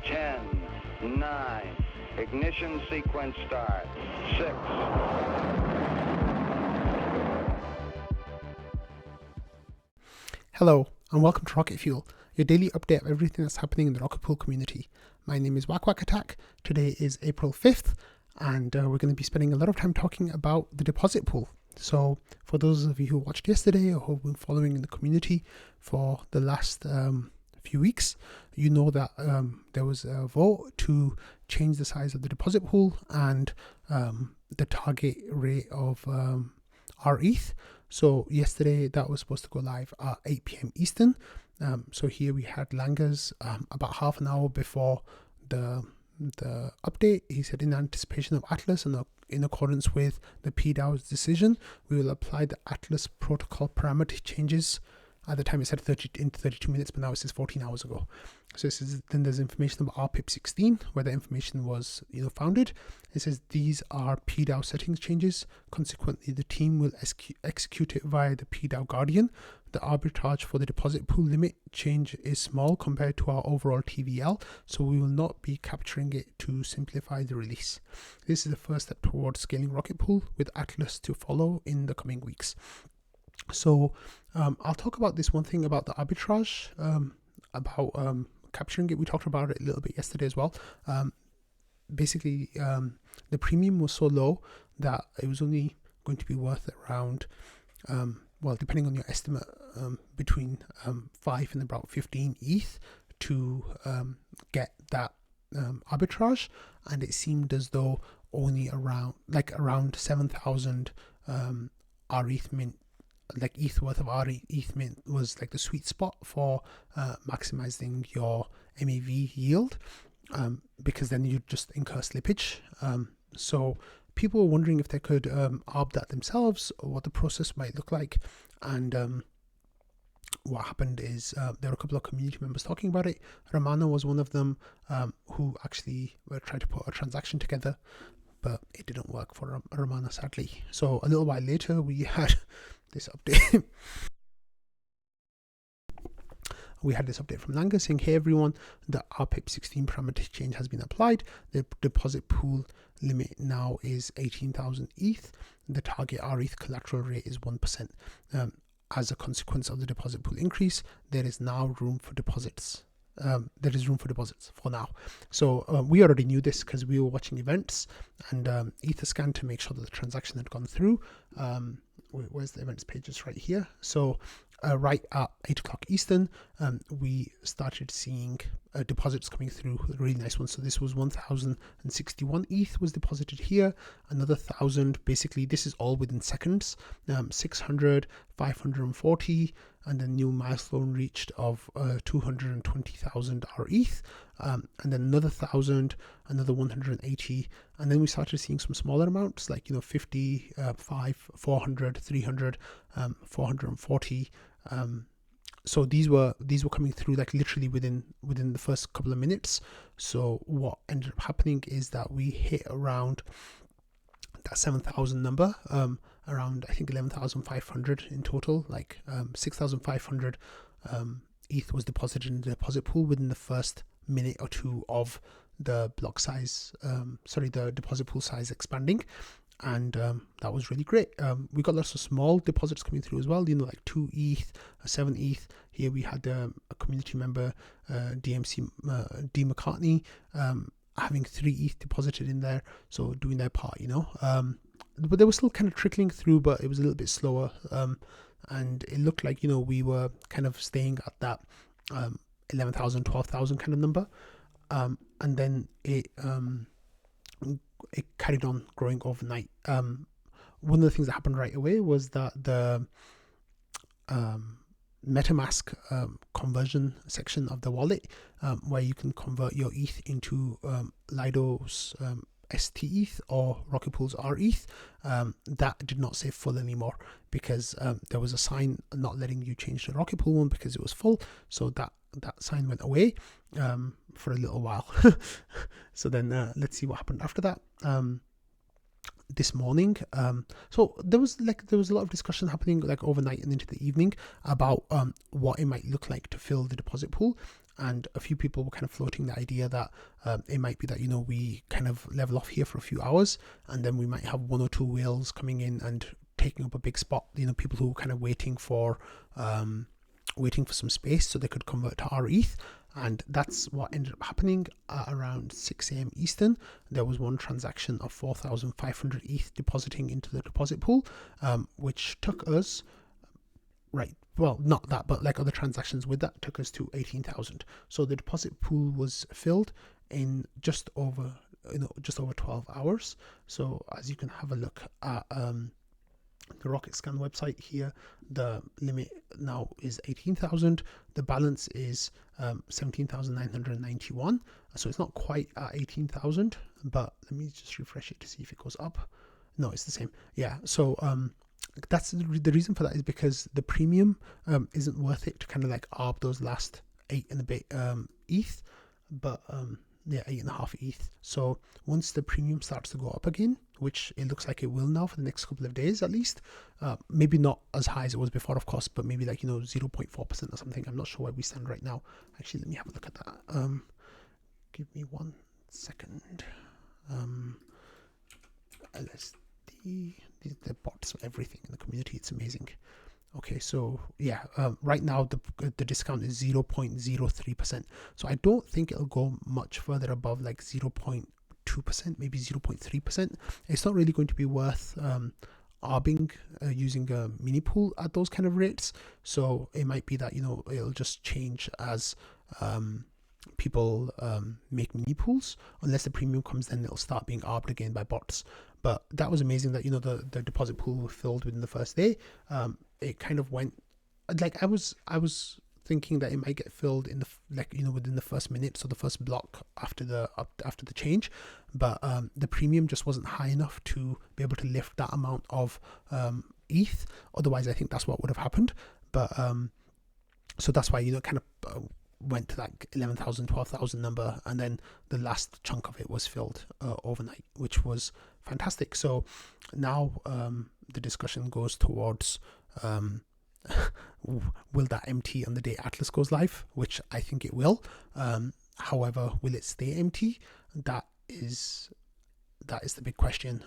10, 9, ignition sequence start, 6. Hello and welcome to Rocket Fuel, your daily update of everything that's happening in the Rocket Pool community. My name is Wack Wack Attack. Today is April 5th and we're going to be spending a lot of time talking about the deposit pool. So for those of you who watched yesterday or who have been following in the community for the last few weeks, you know that there was a vote to change the size of the deposit pool and the target rate of RETH. So yesterday that was supposed to go live at 8 p.m. Eastern. So here we had Langer's about half an hour before the update. He said, in anticipation of Atlas and in accordance with the PDAO's decision, we will apply the Atlas protocol parameter changes. At the time it said 32 minutes, but now it says 14 hours ago. So then there's information about RPIP 16, where the information was founded. It says these are PDAO settings changes. Consequently, the team will execute it via the PDAO Guardian. The arbitrage for the deposit pool limit change is small compared to our overall TVL, so we will not be capturing it to simplify the release. This is the first step towards scaling Rocket Pool, with Atlas to follow in the coming weeks. So I'll talk about this one thing about the arbitrage, about capturing it. We talked about it a little bit yesterday as well. Basically, the premium was so low that it was only going to be worth around, well, depending on your estimate, between 5 and about 15 ETH to get that arbitrage. And it seemed as though only around 7,000 RETH mint, like ETH worth of RETH mint, was like the sweet spot for maximizing your MAV yield, because then you just incur slippage. So people were wondering if they could arb that themselves, or what the process might look like. And what happened is there were a couple of community members talking about it. Romano was one of them, who actually tried to put a transaction together, but it didn't work for Romano, sadly. So a little while later we had this update. We had this update from Langer saying, hey everyone, the RPIP 16 parameter change has been applied. The deposit pool limit now is 18,000 ETH. The target RETH collateral rate is 1%. As a consequence of the deposit pool increase, there is now room for deposits. There is room for deposits for now. So we already knew this because we were watching events and Etherscan to make sure that the transaction had gone through. Where's the events page? It's right here. So right at 8 o'clock Eastern, we started seeing deposits coming through, really nice ones. So this was 1,061 ETH was deposited here, another 1,000. Basically, this is all within seconds. 600, 540, and the new milestone reached of 220,000 RETH, and then another 1,000, another 180, and then we started seeing some smaller amounts like 50, 5, 400, 300, 440. So these were coming through like literally within the first couple of minutes. So what ended up happening is that we hit around that 7,000 number, around I think 11,500 in total, like 6,500 ETH was deposited in the deposit pool within the first minute or two of the block size, the deposit pool size expanding. And that was really great. We got lots of small deposits coming through as well, like 2 ETH, 7 ETH. Here we had a community member, DMC D McCartney, having 3 ETH deposited in there, so doing their part, but they were still kind of trickling through, but it was a little bit slower, and it looked like we were kind of staying at that 11,000, 12,000 kind of number, and then it carried on growing overnight. One of the things that happened right away was that the MetaMask conversion section of the wallet, where you can convert your ETH into Lido's STETH or Rocket Pool's RETH, that did not say full anymore, because there was a sign not letting you change the Rocket Pool one because it was full. So that sign went away for a little while. So then let's see what happened after that. This morning, so there was a lot of discussion happening like overnight and into the evening about what it might look like to fill the deposit pool. and a few people were kind of floating the idea that it might be that, you know, we kind of level off here for a few hours, and then we might have one or two whales coming in and taking up a big spot, you know, people who were kind of waiting for some space so they could convert to our ETH. And that's what ended up happening at around 6 a.m. Eastern. There was one transaction of 4,500 ETH depositing into the deposit pool, which took us, right, well, not that, but like other transactions with that, took us to 18,000. So the deposit pool was filled in just over 12 hours. So as you can have a look at the Rocket Scan website here, the limit now is 18,000. The balance is 17,991. So it's not quite at 18,000, but let me just refresh it to see if it goes up. No, it's the same. Yeah. So that's the reason for that is because the premium isn't worth it to kind of like arb those last 8 and a bit ETH, but yeah, 8.5 ETH. So once the premium starts to go up again, which it looks like it will now for the next couple of days at least, maybe not as high as it was before, of course, but maybe like, you know, 0.4% or something. I'm not sure where we stand right now. Actually, let me have a look at that. Give me 1 second. LSD, the bots of everything in the community. It's amazing. Okay, so yeah, right now the discount is 0.03%. So I don't think it'll go much further above like 0.2%, maybe 0.3%. It's not really going to be worth arbing using a mini pool at those kind of rates. So it might be that, you know, it'll just change as people make mini pools. Unless the premium comes, then it'll start being arbed again by bots. But that was amazing that, you know, the deposit pool was filled within the first day. It kind of went like I was thinking that it might get filled in the within the first minute, so the first block after the change, but the premium just wasn't high enough to be able to lift that amount of ETH. Otherwise, I think that's what would have happened. But so that's why, you know, kind of went to that 11,000, 12,000 number, and then the last chunk of it was filled overnight, which was fantastic. So now the discussion goes towards will that empty on the day Atlas goes live, which I think it will. However, will it stay empty? That is the big question.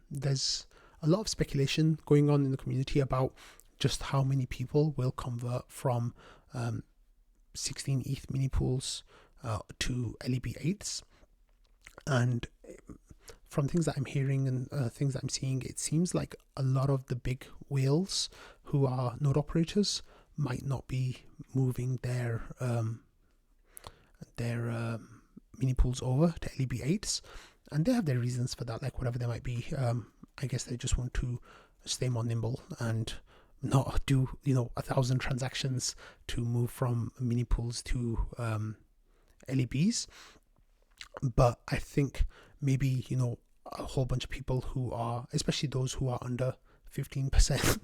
There's a lot of speculation going on in the community about just how many people will convert from 16 ETH mini pools to LEB8s, and from things that I'm hearing and things that I'm seeing, it seems like a lot of the big whales who are node operators might not be moving their mini pools over to LEB8s, and they have their reasons for that, like whatever they might be. I guess they just want to stay more nimble and not do, you know, 1,000 transactions to move from mini pools to LEBs. But I think maybe, you know, a whole bunch of people who are, especially those who are under 15%,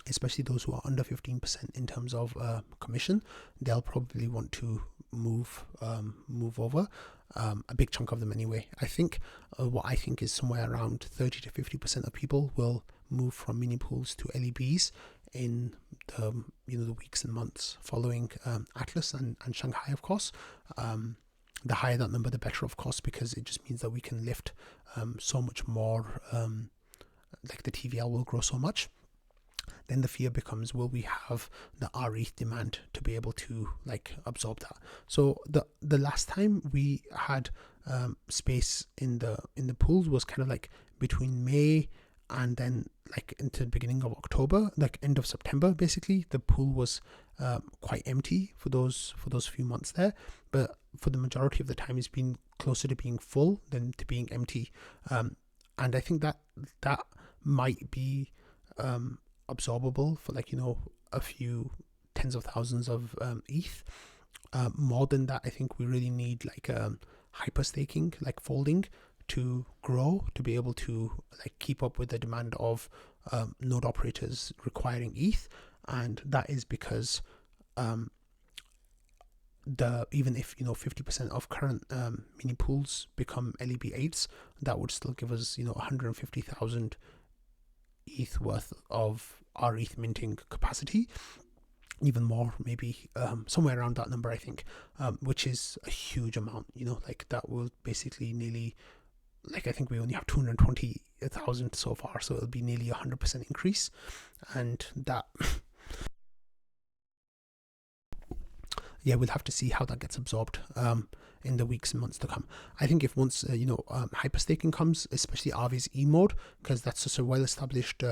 especially those who are under 15% in terms of commission, they'll probably want to move over. A big chunk of them anyway. I think what I think is somewhere around 30 to 50% of people will move from mini pools to LEBs in the the weeks and months following Atlas and Shanghai, of course. The higher that number, the better, of course, because it just means that we can lift so much more. Like the TVL will grow so much. Then the fear becomes, will we have the RETH demand to be able to like absorb that? So the last time we had space in the pools was kind of like between May and then like into the beginning of October, like end of September. Basically, the pool was quite empty for those few months there. But for the majority of the time, it's been closer to being full than to being empty. And I think that might be absorbable for like, you know, a few tens of thousands of ETH. More than that, I think we really need like hyper staking, like folding, to grow, to be able to like keep up with the demand of node operators requiring ETH. And that is because even if, you know, 50% of current mini pools become LEB8s, that would still give us, you know, 150,000 ETH worth of our ETH minting capacity. even more, maybe somewhere around that number, I think, which is a huge amount. Like that will basically nearly, like I think we only have 220,000 so far, so it'll be nearly 100% increase, and that yeah, we'll have to see how that gets absorbed in the weeks and months to come. I think if once hyperstaking comes, especially Avi's E mode, because that's just a well-established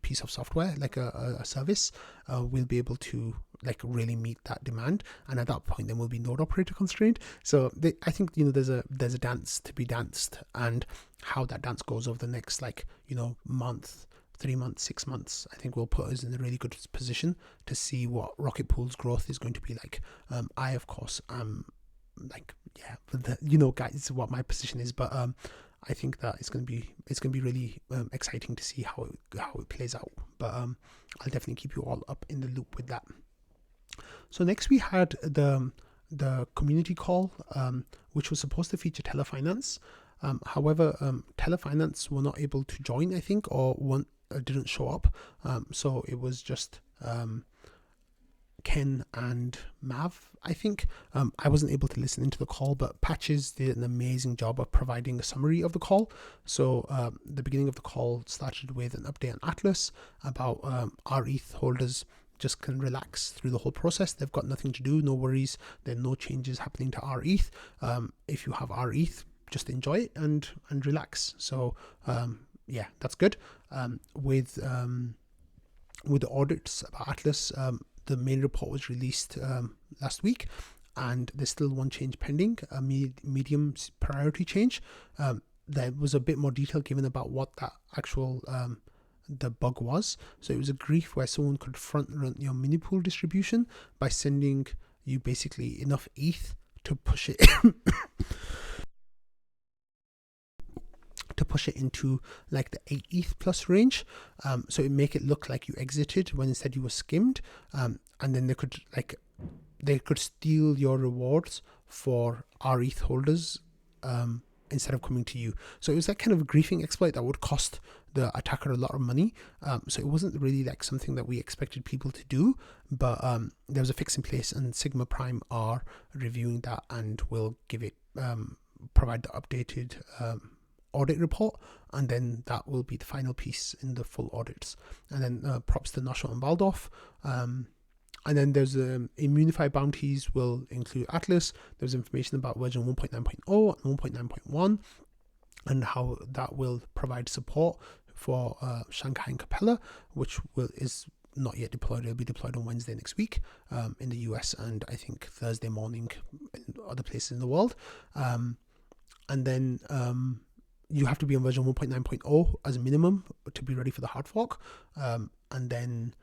piece of software, like a service, we'll be able to like really meet that demand, and at that point then we'll be node operator constrained. So I think there's a dance to be danced, and how that dance goes over the next month, 3 months, 6 months, I think will put us in a really good position to see what Rocket Pool's growth is going to be like. I of course am like, yeah, guys, what my position is, but I think that it's going to be really exciting to see how it plays out. But I'll definitely keep you all up in the loop with that. So next we had the community call, which was supposed to feature Telefinance. However, Telefinance were not able to join, I think, or didn't show up. So it was just Ken and Mav, I think. I wasn't able to listen into the call, but Patches did an amazing job of providing a summary of the call. So the beginning of the call started with an update on Atlas about our ETH holders just can relax through the whole process. They've got nothing to do, no worries. There are no changes happening to our ETH. If you have our ETH, just enjoy it and relax. So yeah, that's good. With the audits about Atlas, the main report was released last week, and there's still one change pending, a medium priority change. There was a bit more detail given about what that actual the bug was. So it was a grief where someone could front run your mini pool distribution by sending you basically enough ETH to push it into like the 8 ETH plus range. So it make it look like you exited when instead you were skimmed, and then they could steal your rewards for our ETH holders instead of coming to you. So it was that kind of a griefing exploit that would cost the attacker a lot of money. So it wasn't really like something that we expected people to do, but there was a fix in place, and Sigma Prime are reviewing that and will give it provide the updated audit report, and then that will be the final piece in the full audits. And then props to Nasho and Waldorf. And then there's Immunify bounties will include Atlas. There's information about version 1.9.0 and 1.9.1 and how that will provide support for Shanghai and Capella, which is not yet deployed. It'll be deployed on Wednesday next week in the US, and I think Thursday morning in other places in the world. And then you have to be on version 1.9.0 as a minimum to be ready for the hard fork. And then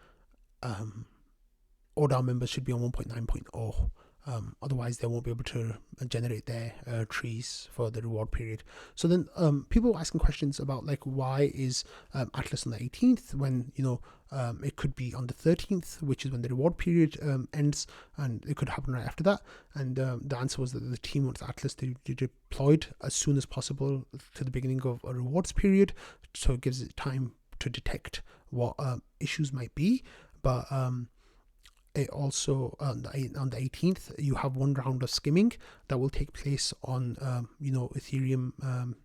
ODAO members should be on 1.9.0. Otherwise they won't be able to generate their trees for the reward period. So then people were asking questions about like, why is Atlas on the 18th when it could be on the 13th, which is when the reward period ends, and it could happen right after that. And the answer was that the team wants Atlas to be deployed as soon as possible to the beginning of a rewards period, so it gives it time to detect what issues might be. But it also on the 18th you have one round of skimming that will take place on Ethereum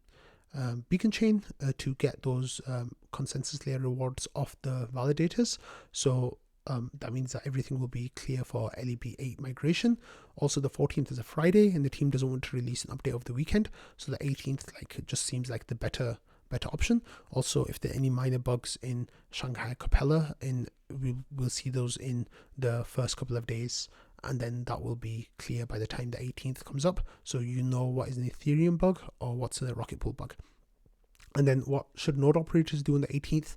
beacon chain to get those consensus layer rewards off the validators. So that means that everything will be clear for LEB8 migration. Also the 14th is a Friday, and the team doesn't want to release an update over the weekend, so the 18th it just seems like the better option. Also, if there are any minor bugs in Shanghai Capella, we'll see those in the first couple of days, and then that will be clear by the time the 18th comes up, so what is an Ethereum bug or what's a Rocket Pool bug. And then what should node operators do on the 18th?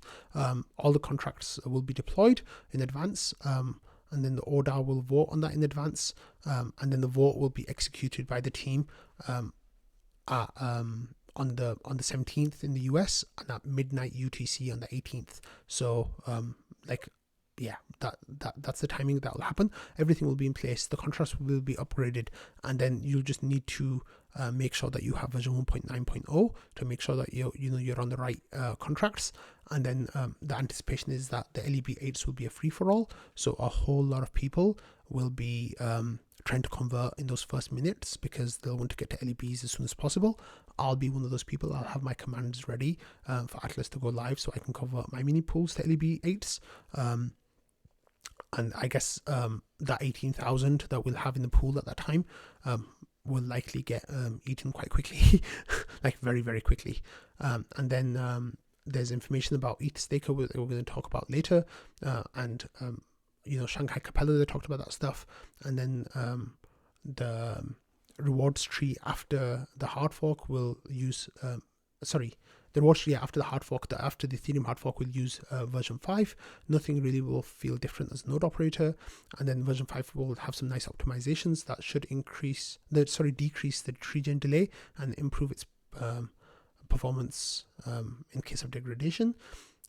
All the contracts will be deployed in advance, and then the ODAO will vote on that in advance, and then the vote will be executed by the team on the 17th in the US, and at midnight UTC on the 18th. So yeah, that's the timing that will happen. Everything will be in place, the contracts will be upgraded, and then you'll just need to make sure that you have version 1.9.0 to make sure that you're on the right contracts. And then the anticipation is that the LEB8s will be a free-for-all, so a whole lot of people will be trying to convert in those first minutes because they'll want to get to LEBs as soon as possible. I'll be one of those people. I'll have my commands ready for Atlas to go live so I can convert my mini pools to LEB8s. And I guess that 18,000 that we'll have in the pool at that time will likely get eaten quite quickly, like very, very quickly. And then there's information about ETH Staker we're going to talk about later, and Shanghai Capella, they talked about that stuff. And then the rewards tree after the hard fork will use the rewards tree after the hard fork, after the Ethereum hard fork, will use version 5. Nothing really will feel different as a node operator. And then version 5 will have some nice optimizations that should decrease the tree gen delay and improve its performance in case of degradation.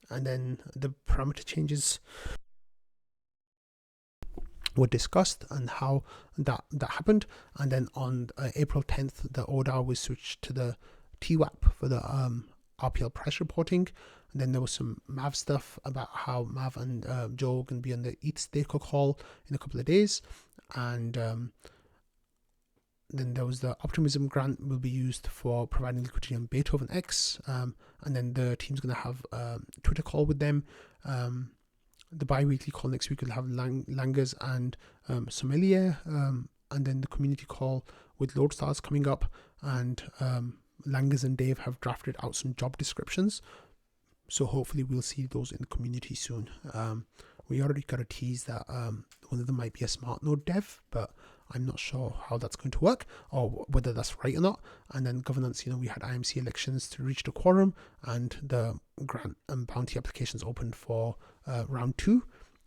And then the parameter changes were discussed and how that happened. And then on April 10th, the order was switched to the TWAP for the RPL price reporting. And then there was some Mav stuff about how Mav and Joe are going to be on the ETH Staker call in a couple of days. And then there was the Optimism grant will be used for providing liquidity on Beethoven X. And then the team's going to have a Twitter call with them. The bi-weekly call next week will have Langers and Sommelier. And then the community call with Lodestars coming up. And Langers and Dave have drafted out some job descriptions, so hopefully we'll see those in the community soon. We already got a tease that one of them might be a smart node dev, but I'm not sure how that's going to work or whether that's right or not. And then governance, we had IMC elections to reach the quorum, and the grant and bounty applications opened for round 2.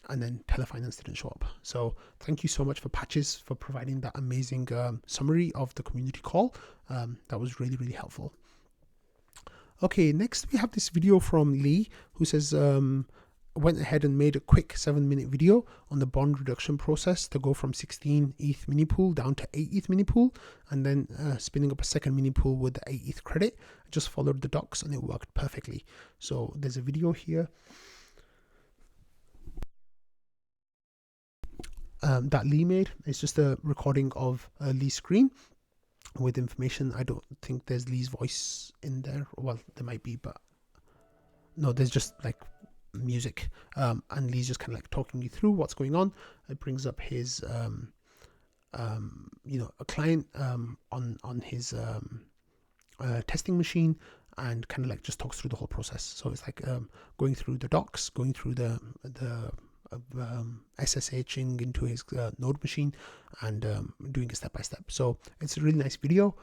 And then Telefinance didn't show up. So thank you so much for Patches for providing that amazing summary of the community call. That was really, really helpful. Okay, next we have this video from Leigh, who says went ahead and made a quick 7-minute video on the bond reduction process to go from 16 ETH mini pool down to 8 ETH mini pool, and then spinning up a second mini pool with the 8 ETH credit. I just followed the docs and it worked perfectly. So there's a video here that Leigh made. It's just a recording of Leigh's screen with information. I don't think there's Leigh's voice in there. Well, there might be, but no, there's just like music, and Leigh's just kind of like talking you through what's going on. It brings up his a client on his testing machine, and kind of like just talks through the whole process. So it's like going through the docs, going through the SSHing into his node machine, and doing it step by step. So it's a really nice video.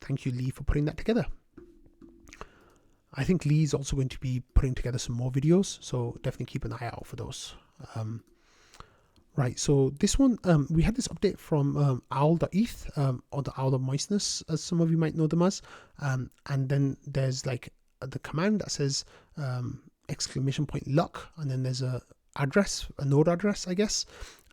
Thank you, Leigh, for putting that together. I think Leigh's also going to be putting together some more videos, so definitely keep an eye out for those. Right, so this one, we had this update from owl.eth, or the owl of moistness, as some of you might know them as. And then there's like the command that says !luck, and then there's a node address, I guess.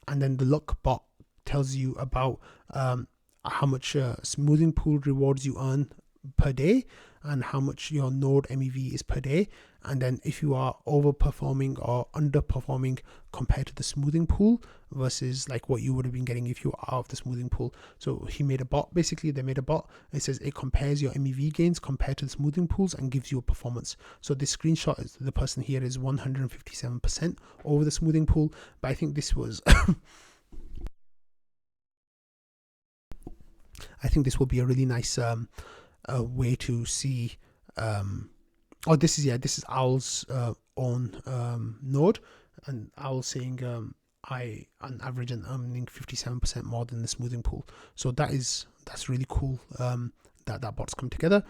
And then the luck bot tells you about how much smoothing pool rewards you earn per day, and how much your node MEV is per day. And then if you are overperforming or underperforming compared to the smoothing pool versus like what you would have been getting if you were out of the smoothing pool. So he made a bot, basically they made a bot. It says it compares your MEV gains compared to the smoothing pools and gives you a performance. So this screenshot is the person here is 157% over the smoothing pool. But I think this was I think this will be a really nice way to see this is Owl's own node, and Owl saying I on average am earning 57% more than the smoothing pool. So that's really cool that bot's come together.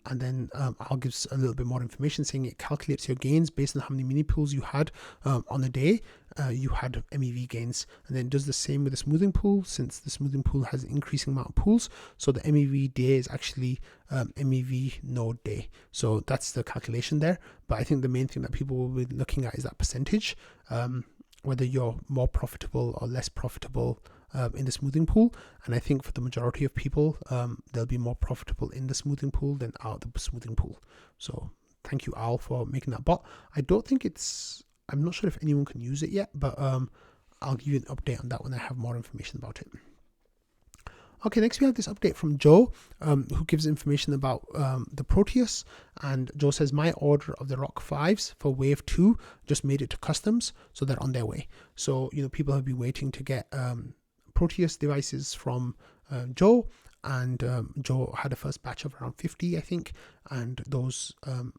and then I'll give a little bit more information saying it calculates your gains based on how many mini pools you had on a day. You had MEV gains, and then it does the same with the smoothing pool, since the smoothing pool has an increasing amount of pools. So the MEV day is actually MEV node day. So that's the calculation there. But I think the main thing that people will be looking at is that percentage, whether you're more profitable or less profitable in the smoothing pool. And I think for the majority of people, they'll be more profitable in the smoothing pool than out the smoothing pool. So thank you, Al, for making that bot. I don't think I'm not sure if anyone can use it yet, but I'll give you an update on that when I have more information about it. Okay, next we have this update from Joe, who gives information about the Proteus. And Joe says, my order of the ROC 5s for wave 2 just made it to customs, so they're on their way. So, people have been waiting to get Proteus devices from Joe, and Joe had a first batch of around 50, I think, and those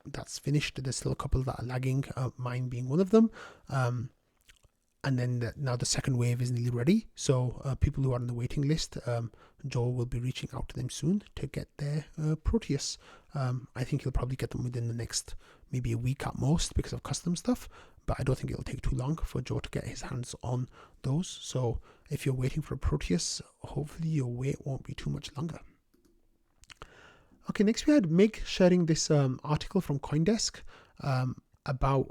that's finished. There's still a couple that are lagging, mine being one of them. And then now the second wave is nearly ready. So people who are on the waiting list, Joe will be reaching out to them soon to get their Proteus. I think he'll probably get them within the next maybe a week at most because of custom stuff. But I don't think it'll take too long for Joe to get his hands on those. So if you're waiting for a Proteus, hopefully your wait won't be too much longer. Okay, next we had Meg sharing this article from CoinDesk about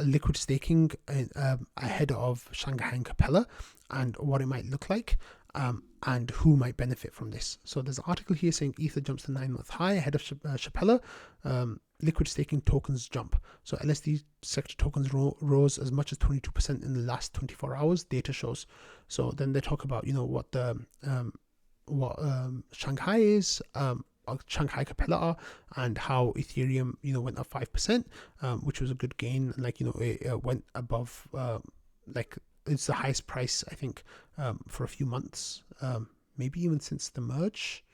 liquid staking ahead of Shanghai and Capella and what it might look like, and who might benefit from this. So there's an article here saying Ether jumps to 9-month high ahead of Capella. Liquid staking tokens jump. So LSD sector tokens rose as much as 22% in the last 24 hours, data shows. So then they talk about what the Shanghai is, Shanghai Capella are, and how Ethereum went up 5%, which was a good gain. It went above it's the highest price I think for a few months, maybe even since the merge.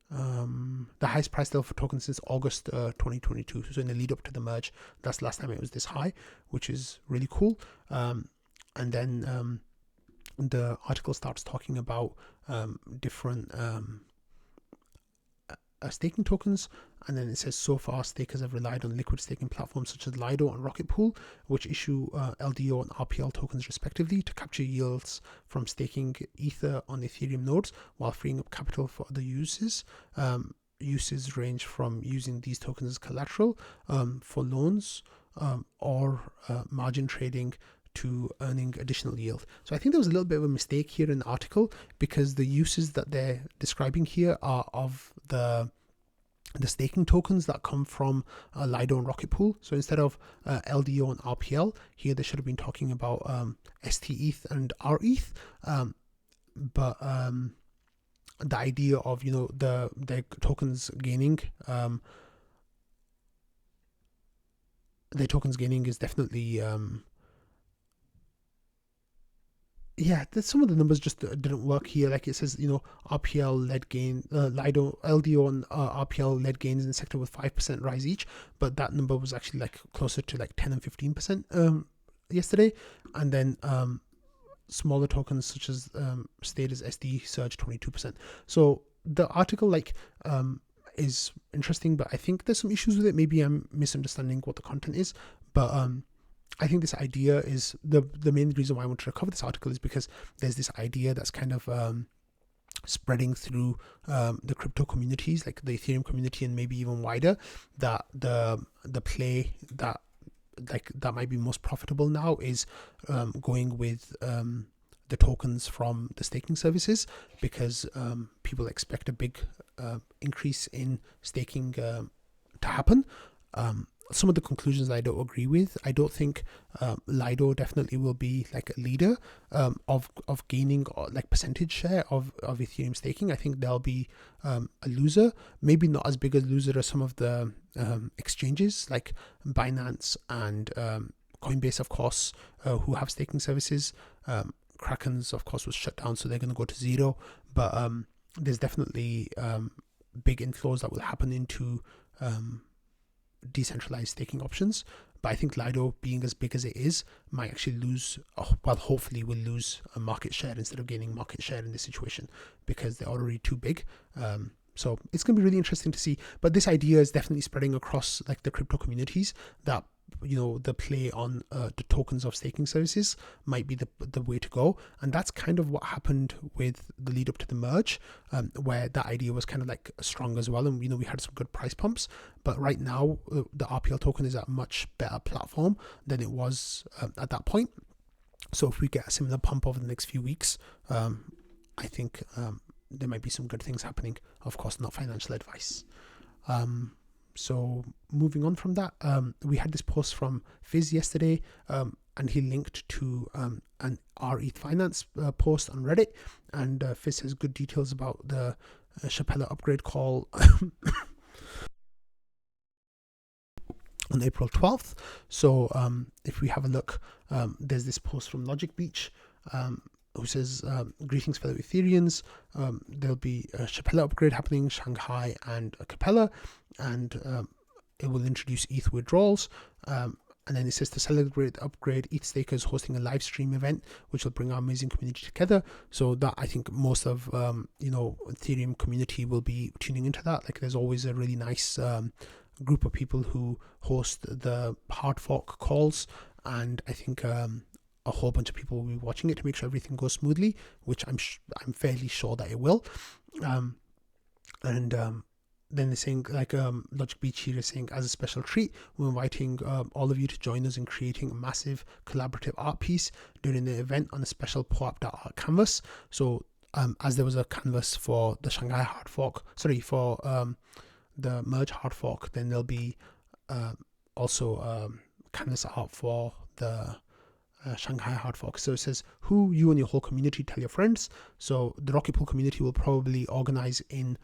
The highest price level for tokens since August 2022. So in the lead up to the merge, that's the last time it was this high, which is really cool. And then the article starts talking about different staking tokens, and then it says so far stakers have relied on liquid staking platforms such as Lido and Rocket Pool, which issue LDO and RPL tokens respectively to capture yields from staking Ether on Ethereum nodes while freeing up capital for other uses. Uses range from using these tokens as collateral for loans or margin trading to earning additional yield. So I think there was a little bit of a mistake here in the article, because the uses that they're describing here are of the staking tokens that come from Lido and Rocket Pool. So instead of LDO and RPL, here they should have been talking about STETH and RETH. But the idea of the tokens gaining, is definitely some of the numbers just didn't work here. Like it says, RPL led gain, Lido, LDO and RPL led gains in the sector with 5% rise each, but that number was actually closer to 10 and 15% yesterday. And then smaller tokens such as stayed as SD surged 22%. So the article is interesting, but I think there's some issues with it. Maybe I'm misunderstanding what the content is, but I think this idea is the main reason why I wanted to cover this article is because there's this idea that's kind of spreading through the crypto communities, like the Ethereum community and maybe even wider, that the play that might be most profitable now is going with the tokens from the staking services, because people expect a big increase in staking to happen. Some of the conclusions I don't agree with. I don't think Lido definitely will be a leader of gaining percentage share of Ethereum staking. I think they'll be a loser, maybe not as big a loser as some of the exchanges like Binance and Coinbase, of course, who have staking services. Kraken's, of course, was shut down, so they're going to go to zero. But there's definitely big inflows that will happen into decentralized staking options. But I think Lido, being as big as it is, might actually lose, hopefully will lose a market share instead of gaining market share in this situation, because they're already too big. So it's going to be really interesting to see. But this idea is definitely spreading across like the crypto communities that, the play on the tokens of staking services might be the way to go. And that's kind of what happened with the lead up to the merge, where that idea was kind of like strong as well. And, we had some good price pumps. But right now, the RPL token is a much better platform than it was at that point. So if we get a similar pump over the next few weeks, I think there might be some good things happening. Of course, not financial advice. So moving on from that, we had this post from Fizz yesterday, and he linked to an RETH Finance post on Reddit, and Fizz has good details about the Capella upgrade call on April 12th. So if we have a look, there's this post from Logic Beach, who says, greetings fellow Ethereans, there'll be a Capella upgrade happening, Shanghai and Capella, and it will introduce ETH withdrawals. And then it says, to celebrate the upgrade, ETH Stakers hosting a live stream event, which will bring our amazing community together. So that, I think most of, Ethereum community will be tuning into that. Like, there's always a really nice group of people who host the hard fork calls. And I think a whole bunch of people will be watching it to make sure everything goes smoothly, which I'm fairly sure that it will. Then they're saying, like, Logic Beach here is saying, as a special treat, we're inviting all of you to join us in creating a massive collaborative art piece during the event on a special POAP.art canvas. So as there was a canvas for the Shanghai hard fork, for the merge hard fork, then there'll be also canvas art for the Shanghai hard fork. So it says, who you and your whole community tell your friends. So the Rocket Pool community will probably organize in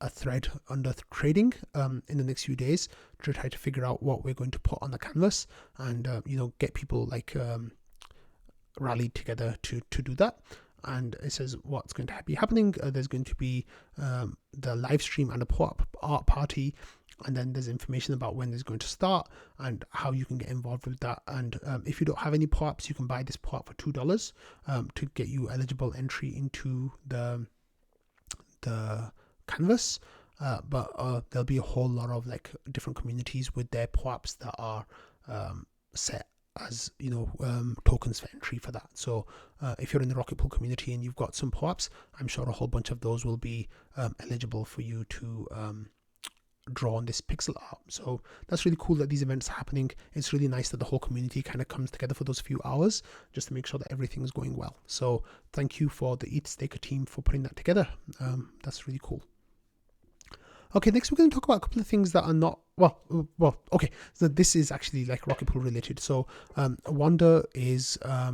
a thread under trading in the next few days to try to figure out what we're going to put on the canvas, and get people like rallied together to do that. And it says what's going to be happening. There's going to be the live stream and a pop art party, and then there's information about when it's going to start and how you can get involved with that. And if you don't have any POAPs, you can buy this POAP for $2 to get you eligible entry into the canvas. But there'll be a whole lot of like different communities with their POAPs that are set as tokens for entry for that. So if you're in the Rocket Pool community and you've got some POAPs, I'm sure a whole bunch of those will be eligible for you to draw on this pixel art. So that's really cool that these events are happening. It's really nice that the whole community kind of comes together for those few hours just to make sure that everything is going well. So thank you for the ETH Staker team for putting that together. That's really cool. Okay, next we're going to talk about a couple of things that are not, okay, so this is actually like Rocket Pool related. So Wanda is a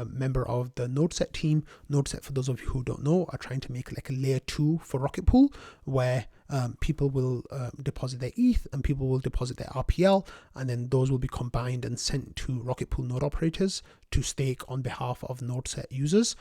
member of the NodeSet team. NodeSet, for those of you who don't know, are trying to make like a layer 2 for Rocket Pool, where people will deposit their ETH and people will deposit their RPL, and then those will be combined and sent to Rocket Pool node operators to stake on behalf of NodeSet users.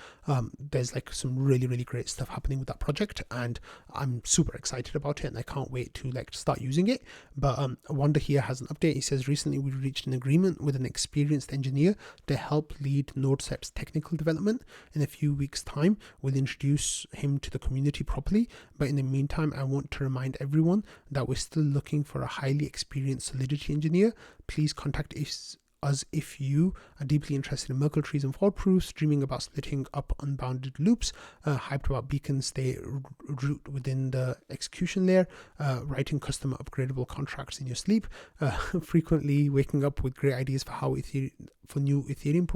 There's like some really, really great stuff happening with that project, and I'm super excited about it, and I can't wait to like start using it. But Wanda here has an update. He says, recently we reached an agreement with an experienced engineer to help lead NodeSet's technical development. In a few weeks' time, we'll introduce him to the community properly. But in the meantime, I want to remind everyone that we're still looking for a highly experienced Solidity engineer. Please contact us if you are deeply interested in Merkle trees and fault proofs, dreaming about splitting up unbounded loops, hyped about beacons they root within the execution layer, writing custom upgradable contracts in your sleep, frequently waking up with great ideas for new Ethereum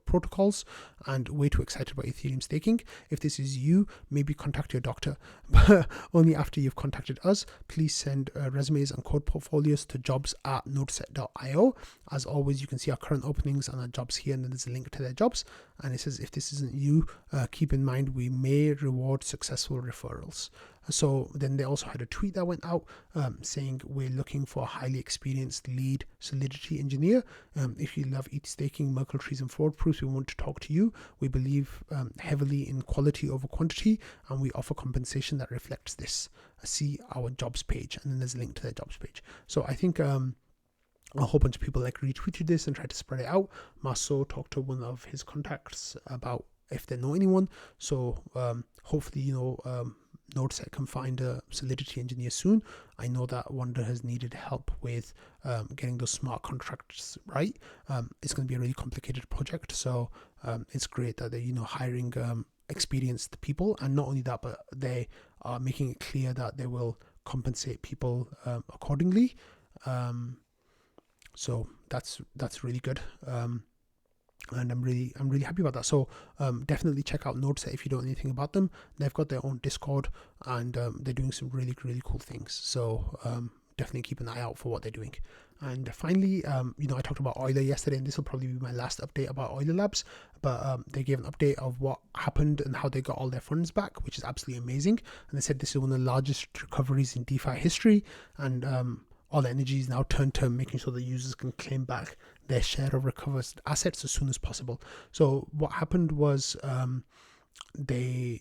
protocols, and way too excited about Ethereum staking. If this is you, maybe contact your doctor, but only after you've contacted us. Please send resumes and code portfolios to jobs@nodeset.io. As always, you can see our current openings and our jobs here, and then there's a link to their jobs. And it says, if this isn't you, keep in mind we may reward successful referrals. So then they also had a tweet that went out saying, we're looking for a highly experienced lead Solidity engineer. If you love ETH staking, Merkle trees and fraud proofs, we want to talk to you. We believe heavily in quality over quantity, and we offer compensation that reflects this. See our jobs page, and then there's a link to their jobs page. So I think a whole bunch of people like retweeted this and tried to spread it out. Marceau talked to one of his contacts about if they know anyone. So hopefully, NodeSet can find a Solidity engineer soon. I know that Wonder has needed help with getting those smart contracts right. It's going to be a really complicated project, so it's great that they're hiring experienced people, and not only that, but they are making it clear that they will compensate people accordingly. So that's really good. And I'm really happy about that. So definitely check out NodeSet if you don't know anything about them. They've got their own Discord, and they're doing some really cool things. So definitely keep an eye out for what they're doing. And finally, I talked about Euler yesterday, and this will probably be my last update about Euler Labs. But they gave an update of what happened and how they got all their funds back, which is absolutely amazing. And they said this is one of the largest recoveries in DeFi history, and all the energy is now turned to making sure the users can claim back their share of recovered assets as soon as possible. So what happened was they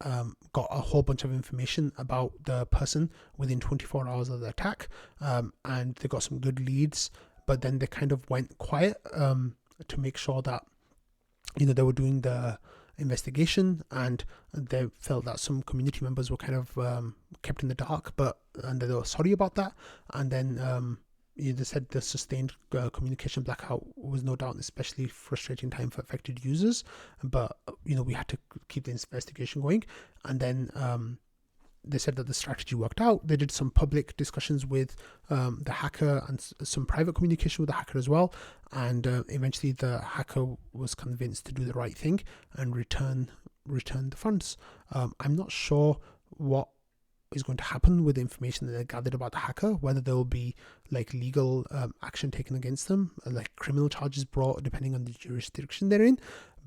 got a whole bunch of information about the person within 24 hours of the attack, and they got some good leads, but then they kind of went quiet to make sure that they were doing the investigation, and they felt that some community members were kind of kept in the dark, and they were sorry about that. And then they said the sustained communication blackout was no doubt an especially frustrating time for affected users, but we had to keep the investigation going. And then they said that the strategy worked out. They did some public discussions with the hacker and some private communication with the hacker as well. And eventually the hacker was convinced to do the right thing and return the funds. I'm not sure what is going to happen with the information that they gathered about the hacker, whether there will be like legal action taken against them, like criminal charges brought depending on the jurisdiction they're in.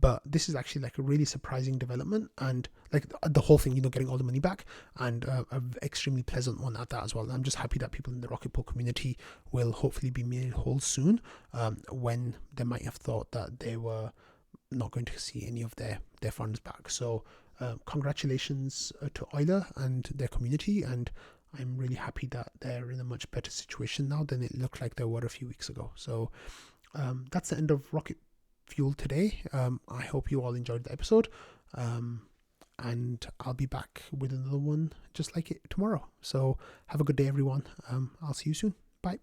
But this is actually like a really surprising development, and like the whole thing, getting all the money back, and an extremely pleasant one at that as well. I'm just happy that people in the Rocket Pool community will hopefully be made whole soon, when they might have thought that they were not going to see any of their funds back. So congratulations to Euler and their community, and I'm really happy that they're in a much better situation now than it looked like they were a few weeks ago. So that's the end of Rocket Fuel today. I hope you all enjoyed the episode, and I'll be back with another one just like it tomorrow. So have a good day, everyone. I'll see you soon. Bye.